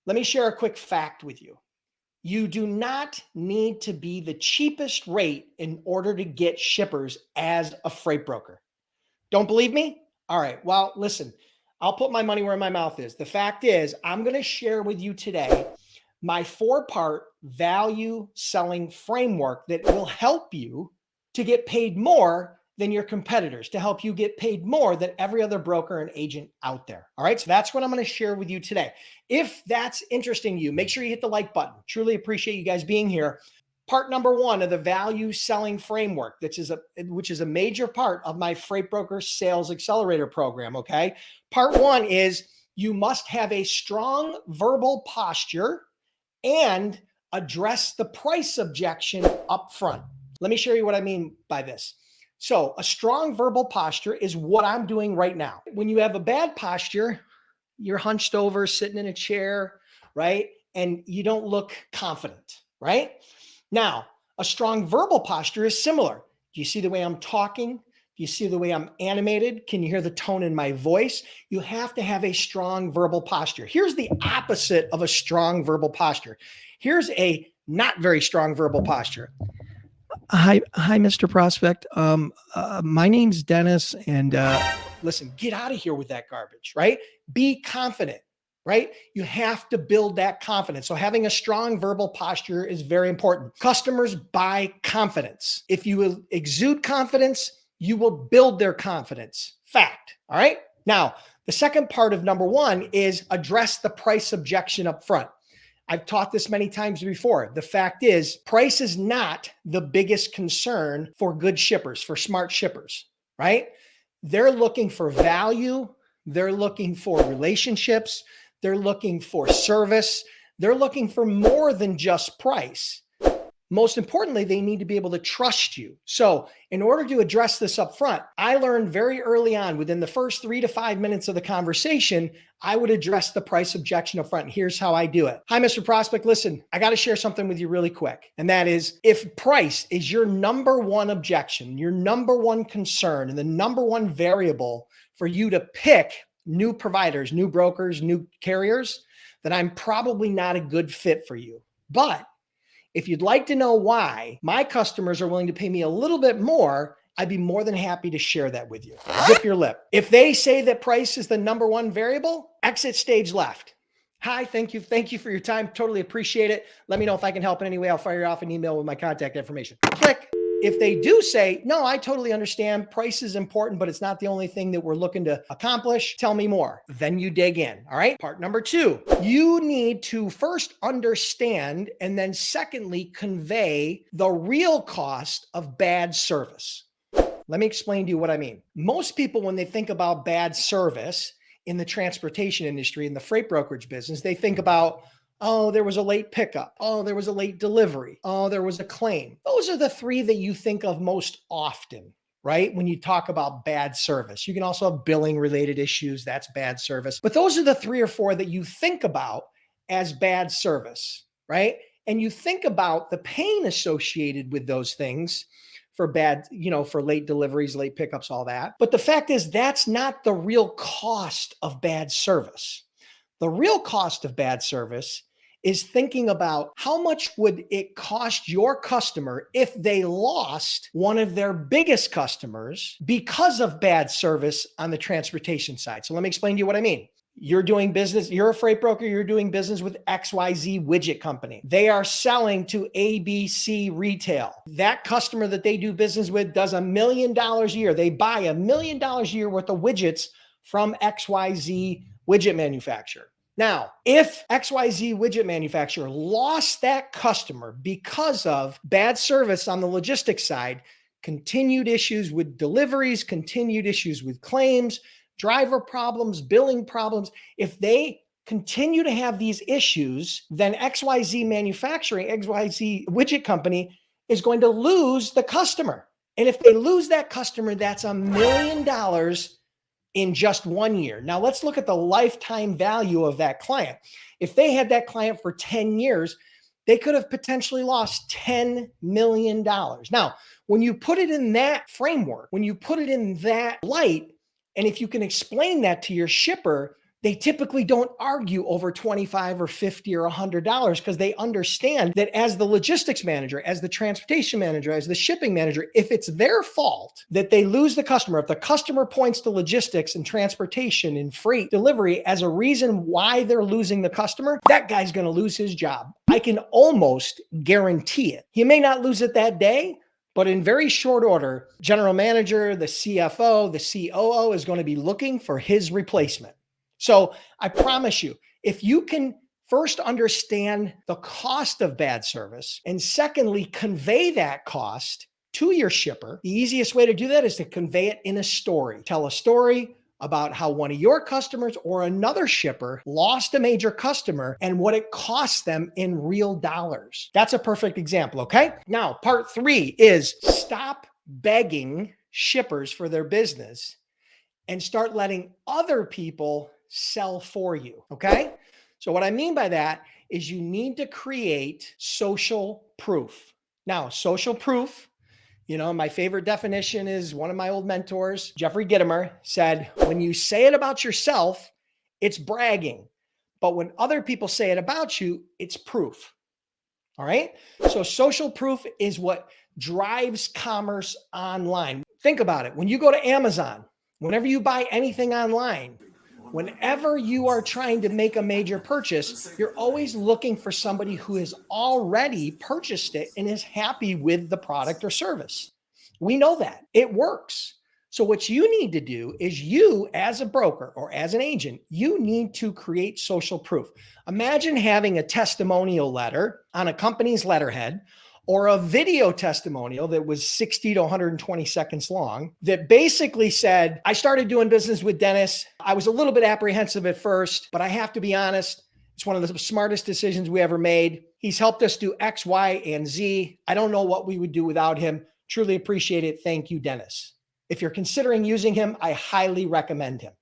Let me share a quick fact with you. You do not need to be the cheapest rate in order to get shippers as a freight broker. Don't believe me? All right. Well, listen, I'll put my money where my mouth is. The fact is, I'm going to share with you today my 4-part value selling framework that will help you to get paid more than your competitors, to help you get paid more than every other broker and agent out there. All right. So that's what I'm going to share with you today. If that's interesting to you, make sure you hit the like button. Truly appreciate you guys being here. Part number 1 of the value selling framework, which is a major part of my Freight Broker Sales Accelerator program. Okay. Part 1 is you must have a strong verbal posture and address the price objection up front. Let me show you what I mean by this. So a strong verbal posture is what I'm doing right now. When you have a bad posture, you're hunched over, sitting in a chair, right? And you don't look confident, right? Now, a strong verbal posture is similar. Do you see the way I'm talking? Do you see the way I'm animated? Can you hear the tone in my voice? You have to have a strong verbal posture. Here's the opposite of a strong verbal posture. Here's a not very strong verbal posture. Hi, Mr. Prospect. My name's Dennis, and listen, get out of here with that garbage, right? Be confident, right? You have to build that confidence. So having a strong verbal posture is very important. Customers buy confidence. If you will exude confidence, you will build their confidence. Fact. All right. Now, the second part of number 1 is address the price objection up front. I've taught this many times before. The fact is, price is not the biggest concern for good shippers, for smart shippers, right? They're looking for value. They're looking for relationships. They're looking for service. They're looking for more than just price. Most importantly, they need to be able to trust you. So in order to address this up front, I learned very early on, within the first 3 to 5 minutes of the conversation, I would address the price objection up front. Here's how I do it. Hi, Mr. Prospect. Listen, I got to share something with you really quick. And that is, if price is your number 1 objection, your number 1 concern, and the number 1 variable for you to pick new providers, new brokers, new carriers, then I'm probably not a good fit for you. But if you'd like to know why my customers are willing to pay me a little bit more, I'd be more than happy to share that with you. Zip your lip. If they say that price is the number 1 variable, exit stage left. Hi, thank you. Thank you for your time. Totally appreciate it. Let me know if I can help in any way. I'll fire you off an email with my contact information. Click. If they do say, no, I totally understand, price is important, but it's not the only thing that we're looking to accomplish, tell me more. Then you dig in. All right. Part number 2, you need to first understand and then secondly, convey the real cost of bad service. Let me explain to you what I mean. Most people, when they think about bad service in the transportation industry, in the freight brokerage business, they think about, oh, there was a late pickup. Oh, there was a late delivery. Oh, there was a claim. Those are the 3 that you think of most often, right? When you talk about bad service. You can also have billing related issues. That's bad service. But those are the 3 or 4 that you think about as bad service, right? And you think about the pain associated with those things for bad, for late deliveries, late pickups, all that. But the fact is, that's not the real cost of bad service. The real cost of bad service is thinking about how much would it cost your customer if they lost one of their biggest customers because of bad service on the transportation side. So let me explain to you what I mean. You're doing business, you're a freight broker, you're doing business with XYZ widget company. They are selling to ABC retail. That customer that they do business with does $1 million a year. They buy $1 million a year worth of widgets from XYZ widget manufacturer. Now, if XYZ widget manufacturer lost that customer because of bad service on the logistics side, continued issues with deliveries, continued issues with claims, driver problems, billing problems, if they continue to have these issues, then XYZ manufacturing, XYZ widget company is going to lose the customer. And if they lose that customer, that's $1 million in just 1 year. Now let's look at the lifetime value of that client. If they had that client for 10 years, they could have potentially lost $10 million. Now, when you put it in that framework, when you put it in that light, and if you can explain that to your shipper, They typically don't argue over 25 or 50 or $100 because they understand that as the logistics manager, as the transportation manager, as the shipping manager, if it's their fault that they lose the customer, if the customer points to logistics and transportation and freight delivery as a reason why they're losing the customer, that guy's going to lose his job. I can almost guarantee it. He may not lose it that day, but in very short order, general manager, the CFO, the COO is going to be looking for his replacement. So I promise you, if you can first understand the cost of bad service, and secondly, convey that cost to your shipper, the easiest way to do that is to convey it in a story. Tell a story about how one of your customers or another shipper lost a major customer and what it cost them in real dollars. That's a perfect example, okay? Now, part 3 is stop begging shippers for their business and start letting other people sell for you, okay? So what I mean by that is you need to create social proof. Now, social proof, my favorite definition is one of my old mentors, Jeffrey Gitomer, said, when you say it about yourself, it's bragging. But when other people say it about you, it's proof. All right? So social proof is what drives commerce online. Think about it. When you go to Amazon, whenever you buy anything online, whenever you are trying to make a major purchase, you're always looking for somebody who has already purchased it and is happy with the product or service. We know that it works. So what you need to do is you, as a broker or as an agent, you need to create social proof. Imagine having a testimonial letter on a company's letterhead or a video testimonial that was 60 to 120 seconds long that basically said, I started doing business with Dennis. I was a little bit apprehensive at first, but I have to be honest, it's one of the smartest decisions we ever made. He's helped us do X, Y, and Z. I don't know what we would do without him. Truly appreciate it. Thank you, Dennis. If you're considering using him, I highly recommend him.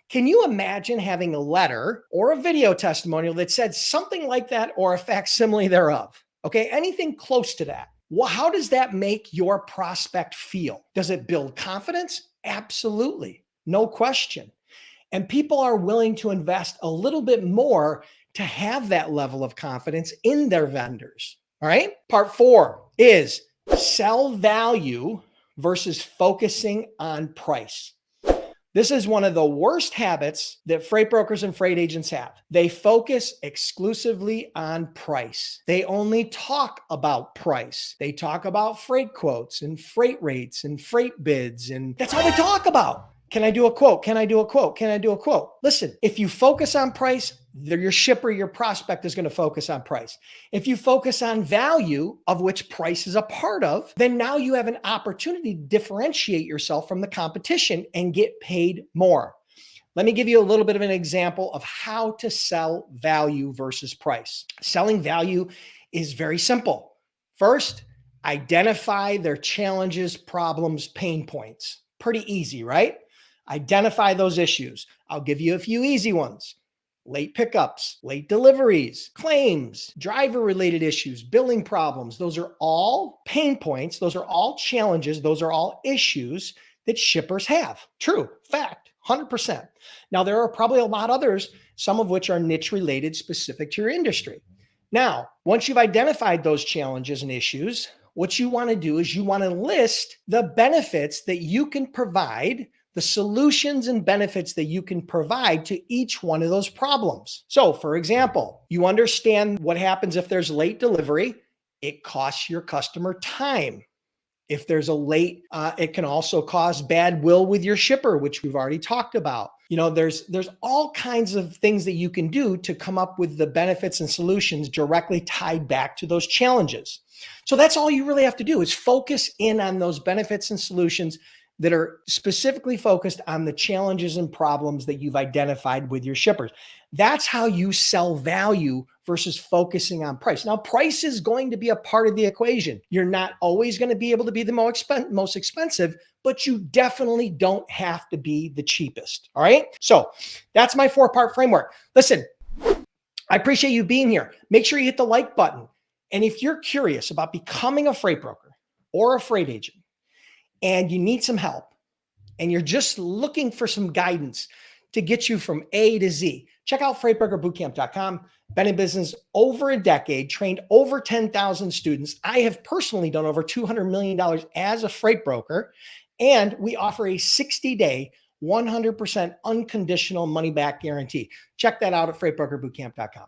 Can you imagine having a letter or a video testimonial that said something like that or a facsimile thereof? Okay, anything close to that. Well, how does that make your prospect feel? Does it build confidence? Absolutely, no question. And people are willing to invest a little bit more to have that level of confidence in their vendors. All right. Part 4 is sell value versus focusing on price. This is one of the worst habits that freight brokers and freight agents have. They focus exclusively on price. They only talk about price. They talk about freight quotes and freight rates and freight bids, and that's all they talk about. Can I do a quote? Can I do a quote? Can I do a quote? Listen, if you focus on price, your shipper, your prospect is going to focus on price. If you focus on value, of which price is a part of, then now you have an opportunity to differentiate yourself from the competition and get paid more. Let me give you a little bit of an example of how to sell value versus price. Selling value is very simple. First, identify their challenges, problems, pain points. Pretty easy, right? Identify those issues. I'll give you a few easy ones. Late pickups, late deliveries, claims, driver-related issues, billing problems. Those are all pain points. Those are all challenges. Those are all issues that shippers have. True, fact, 100%. Now, there are probably a lot others, some of which are niche-related specific to your industry. Now, once you've identified those challenges and issues, what you want to do is you want to list the benefits that you can provide, the solutions and benefits that you can provide to each one of those problems. So, for example, you understand what happens if there's late delivery. It costs your customer time. If there's a late, it can also cause bad will with your shipper, which we've already talked about. There's all kinds of things that you can do to come up with the benefits and solutions directly tied back to those challenges. So that's all you really have to do is focus in on those benefits and solutions that are specifically focused on the challenges and problems that you've identified with your shippers. That's how you sell value versus focusing on price. Now, price is going to be a part of the equation. You're not always going to be able to be the most expensive, but you definitely don't have to be the cheapest. All right. So that's my 4-part framework. Listen, I appreciate you being here. Make sure you hit the like button. And if you're curious about becoming a freight broker or a freight agent, and you need some help, and you're just looking for some guidance to get you from A to Z. Check out freightbrokerbootcamp.com. Been in business over a decade, trained over 10,000 students. I have personally done over $200 million as a freight broker. And we offer a 60-day, 100% unconditional money back guarantee. Check that out at freightbrokerbootcamp.com.